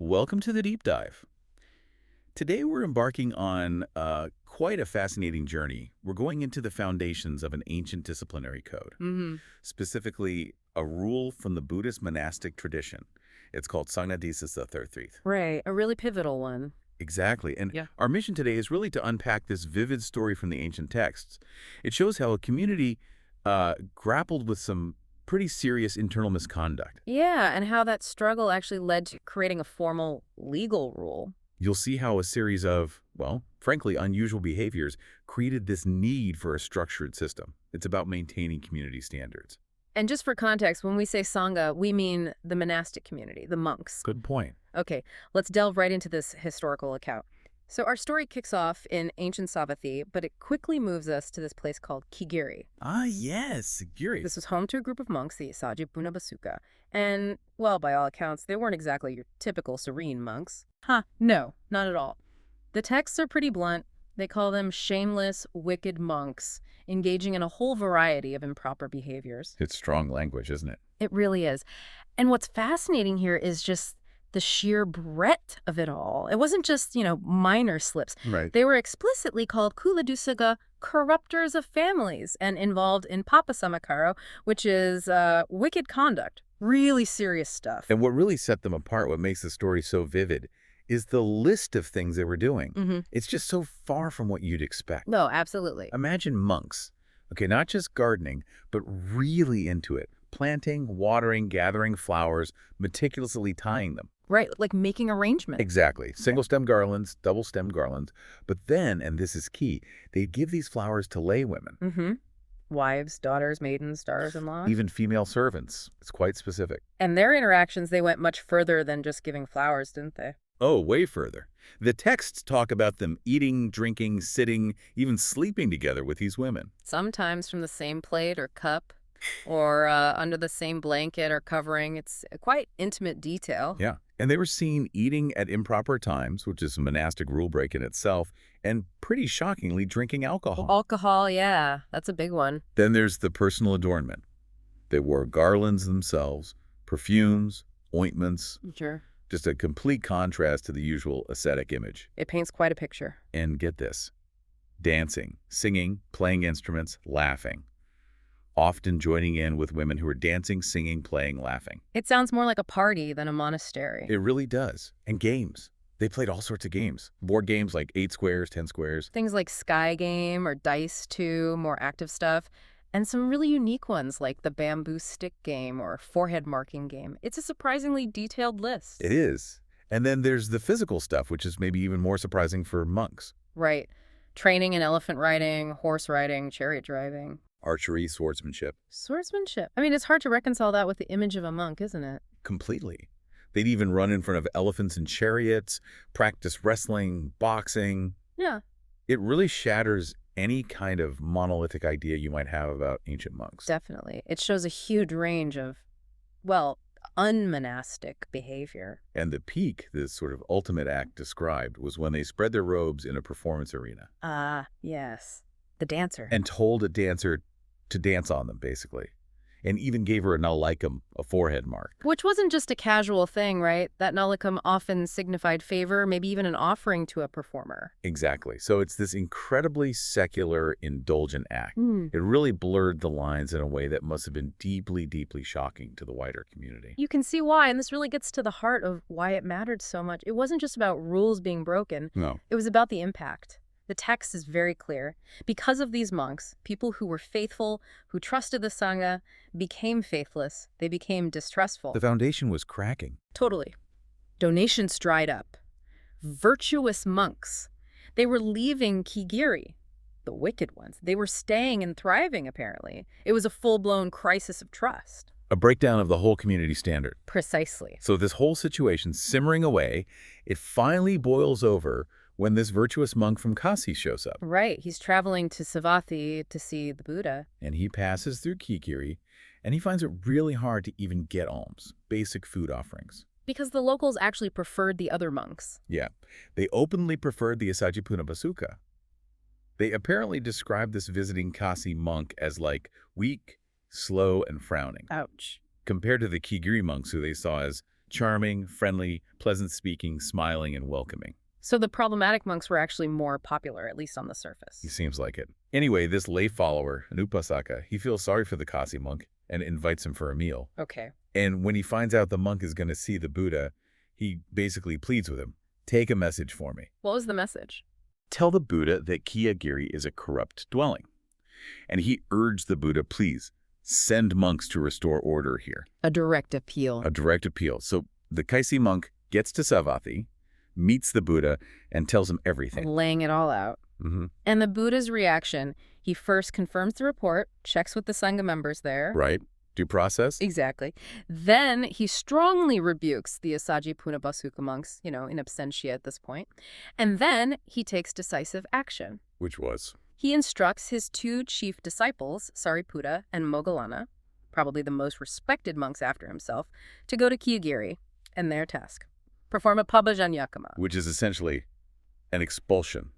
Welcome to the deep dive. Today we're embarking on quite a fascinating journey. We're going into the foundations of an ancient disciplinary code, specifically a rule from the Buddhist monastic tradition. It's called Saṅghādisesa third. Right, a really pivotal one. Exactly. And Yeah. our mission today is really to unpack this vivid story from the ancient texts. It shows how a community grappled with some pretty serious internal misconduct. Yeah, and how that struggle actually led to creating a formal legal rule. You'll see how a series of, well, frankly, unusual behaviors created this need for a structured system. It's about maintaining community standards. And just for context, when we say Sangha, we mean the monastic community, the monks. Good point. Okay, let's delve right into this historical account. So our story kicks off in ancient Savatthi, but it quickly moves us to this place called Kiṭāgiri. Ah, yes, Giri. This was home to a group of monks, the Assaji and Punabbasu. And, well, by all accounts, they weren't exactly your typical serene monks. No, not at all. The texts are pretty blunt. They call them shameless, wicked monks, engaging in a whole variety of improper behaviors. It's strong language, isn't it? It really is. And what's fascinating here is just the sheer breadth of it all. It wasn't just, minor slips. Right. They were explicitly called kuladusaga, corrupters of families, and involved in papasamakaro, which is wicked conduct. Really serious stuff. And what really set them apart, what makes the story so vivid, is the list of things they were doing. It's just so far from what you'd expect. No, absolutely. Imagine monks, okay, not just gardening, but really into it. Planting, watering, gathering flowers, meticulously tying them. Right, like making arrangements. Exactly. Single-stem garlands, double-stem garlands. But then, and this is key, they'd give these flowers to laywomen. Wives, daughters, maidens, daughters-in-law. Even female servants. It's quite specific. And their interactions, they went much further than just giving flowers, didn't they? Oh, way further. The texts talk about them eating, drinking, sitting, even sleeping together with these women. Sometimes from the same plate or cup, or under the same blanket or covering. It's a quite intimate detail. Yeah. And they were seen eating at improper times, which is a monastic rule break in itself, and pretty shockingly drinking alcohol. Alcohol, yeah, that's a big one. Then there's the personal adornment. They wore garlands themselves, perfumes, ointments. Sure. Just a complete contrast to the usual ascetic image. It paints quite a picture. And get this, dancing, singing, playing instruments, laughing. Often joining in with women who are dancing, singing, playing, laughing. It sounds more like a party than a monastery. It really does. And games. They played all sorts of games. Board games like 8 squares, 10 squares. Things like Sky Game or Dice too, more active stuff. And some really unique ones like the bamboo stick game or forehead marking game. It's a surprisingly detailed list. It is. And then there's the physical stuff, which is maybe even more surprising for monks. Right. Training in elephant riding, horse riding, chariot driving. Archery, swordsmanship. Swordsmanship. I mean, it's hard to reconcile that with the image of a monk, isn't it? Completely. They'd even run in front of elephants and chariots, practice wrestling, boxing. Yeah. It really shatters any kind of monolithic idea you might have about ancient monks. Definitely. It shows a huge range of, well, unmonastic behavior. And the peak, this sort of ultimate act described, was when they spread their robes in a performance arena. Yes. The dancer. And told a dancer to dance on them, basically. And even gave her a nalikam, a forehead mark. Which wasn't just a casual thing, right? That nalikam often signified favor, maybe even an offering to a performer. Exactly. So it's this incredibly secular, indulgent act. It really blurred the lines in a way that must have been deeply, deeply shocking to the wider community. You can see why, and this really gets to the heart of why it mattered so much. It wasn't just about rules being broken. No. It was about the impact. The text is very clear. Because of these monks, people who were faithful, who trusted the Sangha, became faithless. They became distrustful. The foundation was cracking. Totally. Donations dried up. Virtuous monks. They were leaving Kiṭāgiri, the wicked ones. They were staying and thriving, apparently. It was a full-blown crisis of trust. A breakdown of the whole community standard. Precisely. So this whole situation simmering away, it finally boils over when this virtuous monk from Kasi shows up. Right. He's traveling to Savatthi to see the Buddha. And he passes through Kiṭāgiri, and he finds it really hard to even get alms, basic food offerings. Because the locals actually preferred the other monks. Yeah. They openly preferred the Assaji and Punabbasu. They apparently described this visiting Kasi monk as weak, slow, and frowning. Ouch. Compared to the Kiṭāgiri monks who they saw as Charming, friendly, pleasant-speaking, smiling, and welcoming. So the problematic monks were actually more popular, at least on the surface. He seems like it. Anyway, this lay follower, an upasaka, he feels sorry for the Kasi monk and invites him for a meal. Okay. And when he finds out the monk is going to see the Buddha, he basically pleads with him, take a message for me. What was the message? Tell the Buddha that Kiṭāgiri is a corrupt dwelling. And he urged the Buddha, please, send monks to restore order here. A direct appeal. A direct appeal. So the Kaisi monk gets to Savatthi, meets the Buddha, and tells him everything. Laying it all out. Mm-hmm. And the Buddha's reaction, he first confirms the report, checks with the Sangha members there. Right. Due process? Exactly. Then he strongly rebukes the Assaji Punabbasu monks, in absentia at this point. And then he takes decisive action. Which was? He instructs his two chief disciples, Sariputta and Moggallana, probably the most respected monks after himself, to go to Kiṭāgiri and their task. Perform a pabajanyakama. Which is essentially an expulsion,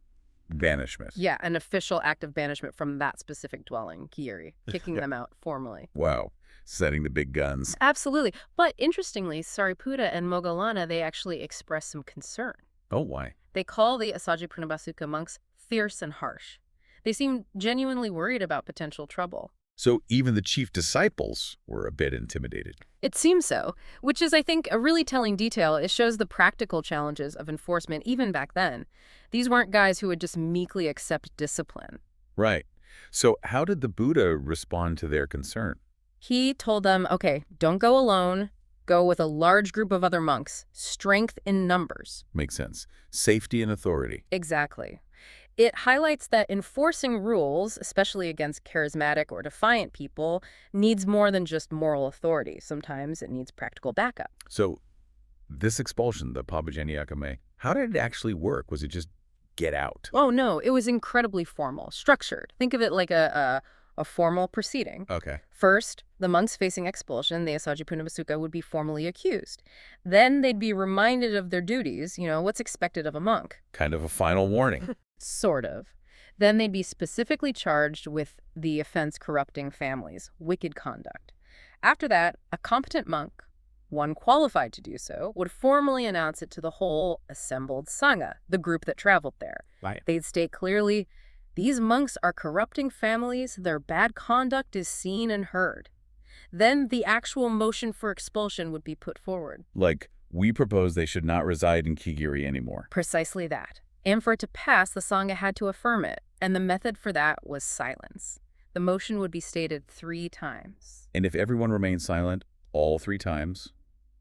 banishment. Yeah, an official act of banishment from that specific dwelling, Kiṭāgiri, kicking them out formally. Wow. Setting the big guns. Absolutely. But interestingly, Sariputta and Moggallana, they actually express some concern. Oh, why? They call the Assaji Punabbasu monks fierce and harsh. They seem genuinely worried about potential trouble. So even the chief disciples were a bit intimidated. It seems so, which is, I think, a really telling detail. It shows the practical challenges of enforcement even back then. These weren't guys who would just meekly accept discipline. Right. So how did the Buddha respond to their concern? He told them, okay, don't go alone. Go with a large group of other monks. Strength in numbers. Makes sense. Safety and authority. Exactly. It highlights that enforcing rules, especially against charismatic or defiant people, needs more than just moral authority. Sometimes it needs practical backup. So this expulsion, the pabajanyakame, how did it actually work? Was it just get out? Oh, no. It was incredibly formal, structured. Think of it like a formal proceeding. Okay. First, the monks facing expulsion, the Assaji Punabbasu, would be formally accused. Then they'd be reminded of their duties, what's expected of a monk. Kind of a final warning. Sort of. Then they'd be specifically charged with the offense corrupting families, wicked conduct. After that, a competent monk, one qualified to do so, would formally announce it to the whole assembled Sangha, the group that traveled there. Right. They'd state clearly, these monks are corrupting families, their bad conduct is seen and heard. Then the actual motion for expulsion would be put forward. Like, we propose they should not reside in Kiṭāgiri anymore. Precisely that. And for it to pass, the Sangha had to affirm it, and the method for that was silence. The motion would be stated 3 times. And if everyone remained silent all 3 times?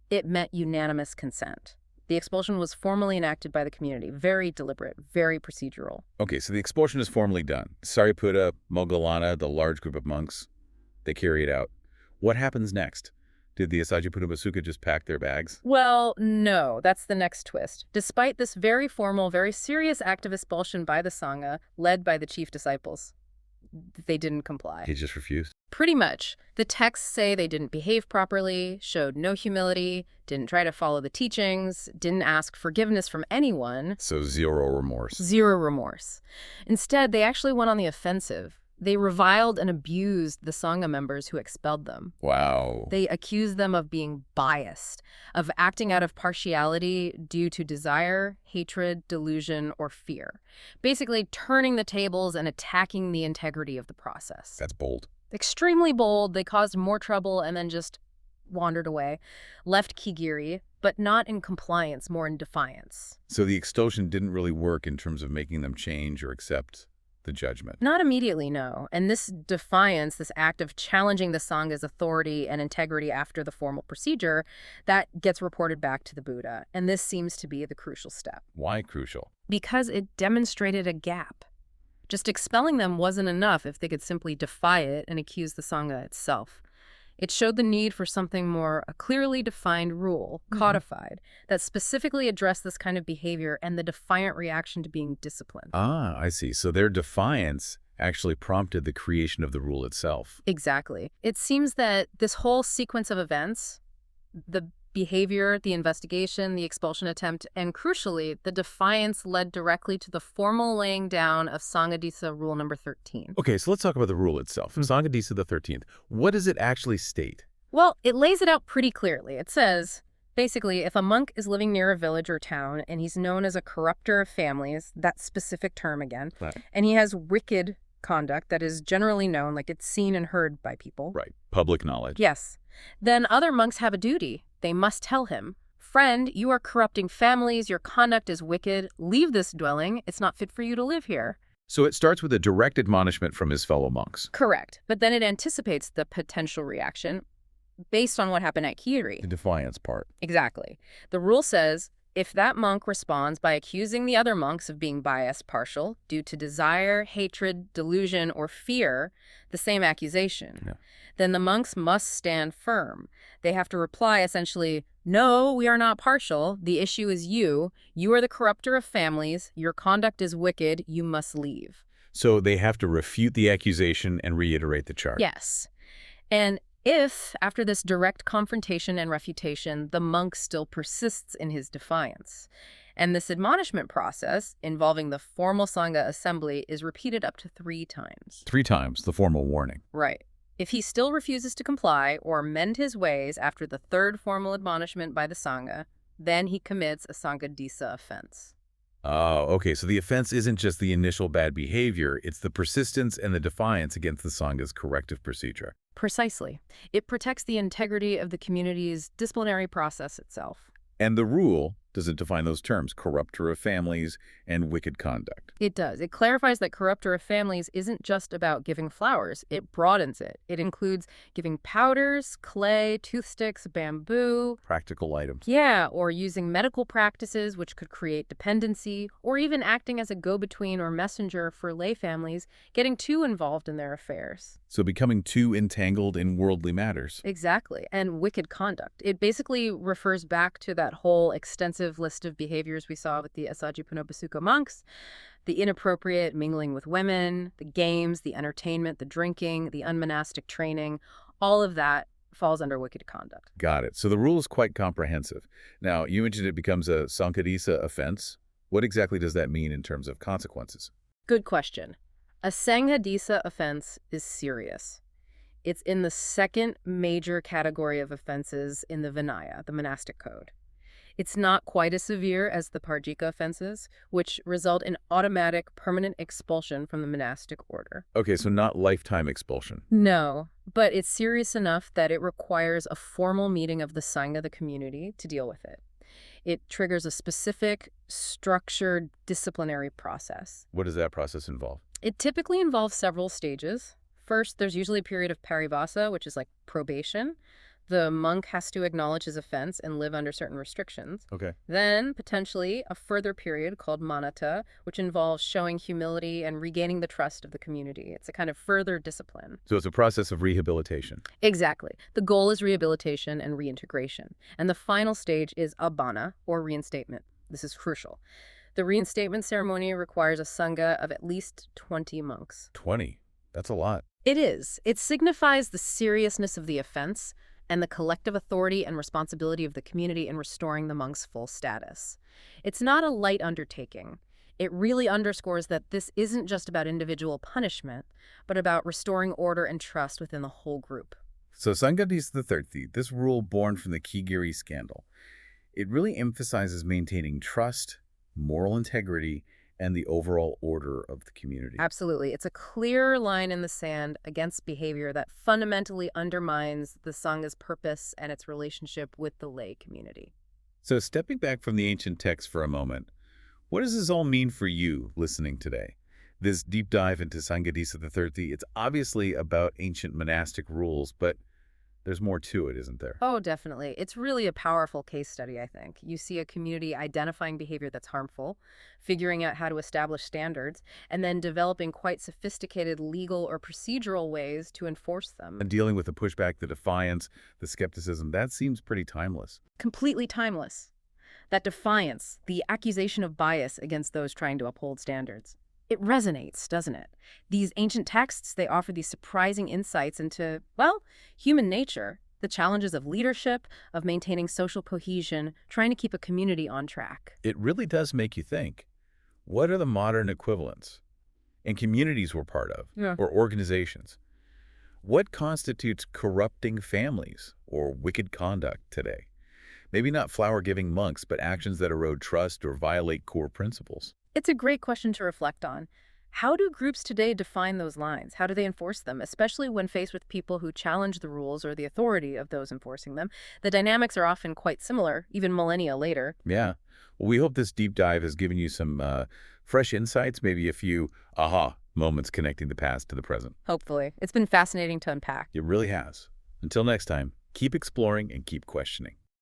It meant unanimous consent. The expulsion was formally enacted by the community, very deliberate, very procedural. Okay, so the expulsion is formally done. Sariputta, Moggallana, the large group of monks, they carry it out. What happens next? Did the Assaji Punabbasu just pack their bags? Well, no, that's the next twist. Despite this very formal, very serious act of expulsion by the Sangha, led by the chief disciples, they didn't comply. He just refused? Pretty much. The texts say they didn't behave properly, showed no humility, didn't try to follow the teachings, didn't ask forgiveness from anyone. So 0 remorse. 0 remorse. Instead, they actually went on the offensive. They reviled and abused the Sangha members who expelled them. Wow. They accused them of being biased, of acting out of partiality due to desire, hatred, delusion, or fear. Basically turning the tables and attacking the integrity of the process. That's bold. Extremely bold. They caused more trouble and then just wandered away, left Kiṭāgiri, but not in compliance, more in defiance. So the expulsion didn't really work in terms of making them change or accept the judgment? Not immediately, no. And this defiance, this act of challenging the Sangha's authority and integrity after the formal procedure, that gets reported back to the Buddha. And this seems to be the crucial step. Why crucial? Because it demonstrated a gap. Just expelling them wasn't enough if they could simply defy it and accuse the Sangha itself. It showed the need for something more, a clearly defined rule, codified, that specifically addressed this kind of behavior and the defiant reaction to being disciplined. Ah, I see. So their defiance actually prompted the creation of the rule itself. Exactly. It seems that this whole sequence of events, the behavior, the investigation, the expulsion attempt, and crucially, the defiance led directly to the formal laying down of Saṅghādisesa rule number 13. Okay, so let's talk about the rule itself. Saṅghādisesa the 13th. What does it actually state? Well, it lays it out pretty clearly. It says, Basically, if a monk is living near a village or town and he's known as a corrupter of families, that specific term again, Right. and he has wicked conduct that is generally known, like it's seen and heard by people. Right. Public knowledge. Yes. Then other monks have a duty. They must tell him, "Friend, you are corrupting families, your conduct is wicked, leave this dwelling, it's not fit for you to live here." So it starts with a direct admonishment from his fellow monks. Correct. But then it anticipates the potential reaction based on what happened at Kiṭāgiri. The defiance part. Exactly. The rule says, if that monk responds by accusing the other monks of being biased, partial, due to desire, hatred, delusion, or fear, the same accusation, then the monks must stand firm. They have to reply essentially, "No, we are not partial. The issue is you. You are the corrupter of families. Your conduct is wicked. You must leave." So they have to refute the accusation and reiterate the charge. Yes. And if, after this direct confrontation and refutation, the monk still persists in his defiance, and this admonishment process, involving the formal Sangha assembly, is repeated up to 3 times. 3 times, the formal warning. Right. If he still refuses to comply or mend his ways after the 3rd formal admonishment by the Sangha, then he commits a Saṅghādisesa offense. Oh, okay. So the offense isn't just the initial bad behavior, it's the persistence and the defiance against the Sangha's corrective procedure. Precisely. It protects the integrity of the community's disciplinary process itself. And the rule doesn't define those terms, corrupter of families and wicked conduct. It does. It clarifies that corrupter of families isn't just about giving flowers. It broadens it. It includes giving powders, clay, toothsticks, bamboo. Practical items. Yeah, or using medical practices which could create dependency, or even acting as a go-between or messenger for lay families, getting too involved in their affairs. So becoming too entangled in worldly matters. Exactly. And wicked conduct. It basically refers back to that whole extensive list of behaviors we saw with the Assaji and Punabbasu monks, the inappropriate mingling with women, the games, the entertainment, the drinking, the unmonastic training, all of that falls under wicked conduct. Got it. So the rule is quite comprehensive. Now, you mentioned it becomes a Saṅghādisesa offense. What exactly does that mean in terms of consequences? Good question. A SAṅghādisesa offense is serious. It's in the 2nd major category of offenses in the Vinaya, the monastic code. It's not quite as severe as the Parjika offenses, which result in automatic permanent expulsion from the monastic order. Okay, so not lifetime expulsion. No, but it's serious enough that it requires a formal meeting of the Sangha, the community, to deal with it. It triggers a specific, structured disciplinary process. What does that process involve? It typically involves several stages. First, there's usually a period of parivasa, which is like probation. The monk has to acknowledge his offense and live under certain restrictions. Okay. Then, potentially, a further period called manata, which involves showing humility and regaining the trust of the community. It's a kind of further discipline. So it's a process of rehabilitation. Exactly. The goal is rehabilitation and reintegration. And the final stage is abhana, or reinstatement. This is crucial. The reinstatement ceremony requires a sangha of at least 20 monks. 20? That's a lot. It is. It signifies the seriousness of the offense and the collective authority and responsibility of the community in restoring the monk's full status. It's not a light undertaking. It really underscores that this isn't just about individual punishment, but about restoring order and trust within the whole group. So Saṅghādisesa III, this rule born from the Kiṭāgiri scandal, it really emphasizes maintaining trust, moral integrity, and the overall order of the community. Absolutely. It's a clear line in the sand against behavior that fundamentally undermines the Sangha's purpose and its relationship with the lay community. So stepping back from the ancient text for a moment, what does this all mean for you listening today? This deep dive into Saṅghādisesa III, it's obviously about ancient monastic rules, but there's more to it, isn't there? Oh, definitely. It's really a powerful case study, I think. You see a community identifying behavior that's harmful, figuring out how to establish standards, and then developing quite sophisticated legal or procedural ways to enforce them. And dealing with the pushback, the defiance, the skepticism, that seems pretty timeless. Completely timeless. That defiance, the accusation of bias against those trying to uphold standards. It resonates, doesn't it? These ancient texts, they offer these surprising insights into, well, human nature, the challenges of leadership, of maintaining social cohesion, trying to keep a community on track. It really does make you think, what are the modern equivalents? And communities we're part of, or organizations. What constitutes corrupting families or wicked conduct today? Maybe not flower-giving monks, but actions that erode trust or violate core principles. It's a great question to reflect on. How do groups today define those lines? How do they enforce them, especially when faced with people who challenge the rules or the authority of those enforcing them? The dynamics are often quite similar, even millennia later. Yeah. Well, we hope this deep dive has given you some fresh insights, maybe a few aha moments connecting the past to the present. Hopefully. It's been fascinating to unpack. It really has. Until next time, keep exploring and keep questioning.